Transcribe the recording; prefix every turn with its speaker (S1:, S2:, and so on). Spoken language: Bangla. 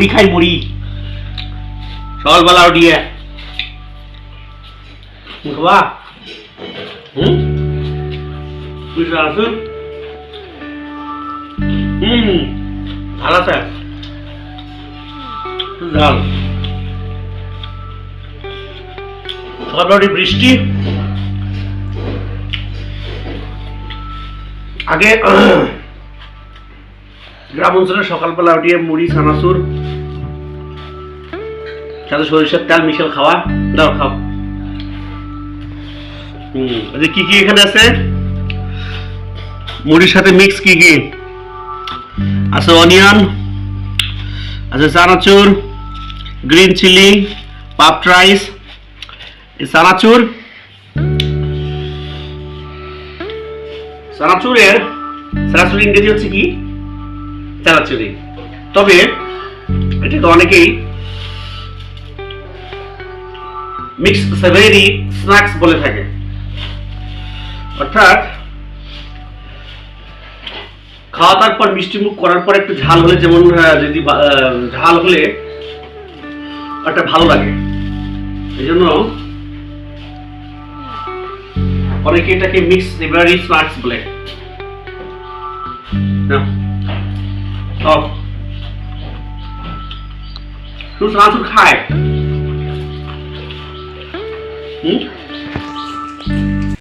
S1: মুড়ি খাই মুড়ি সকালবেলা উঠিয়ে খাবা তুই আছে ভালো আছে ঝাল সকালবেলা বৃষ্টি আগে গ্রাম অঞ্চলে সকালবেলা উঠিয়ে মুড়ি চানাচুর সাথে সরিষার তেল মিশাল খাওয়া দাও খাও কি কি এখানে আছে মুড়ির সাথে মিক্স কি কি আছে অনিয়ন আছে চানাচুর গ্রিন চিলি পাফড রাইস চানাচুর চানাচুরের ইংরেজি হচ্ছে কি চানাচুরি তবে এটাকে অনেকেই মিক্স সেভেরি স্ন্যাক্স বলে থাকে অর্থাৎ খাওয়া দাওয়ার পর মিষ্টি মুখ করার পর একটু ঝাল হলে যেমন যদি ঝাল হলে একটা ভালো লাগে এই জন্য অনেকে এটাকে মিক্স সেভেরি স্ন্যাক্স বলে তুই চানাচুর খায়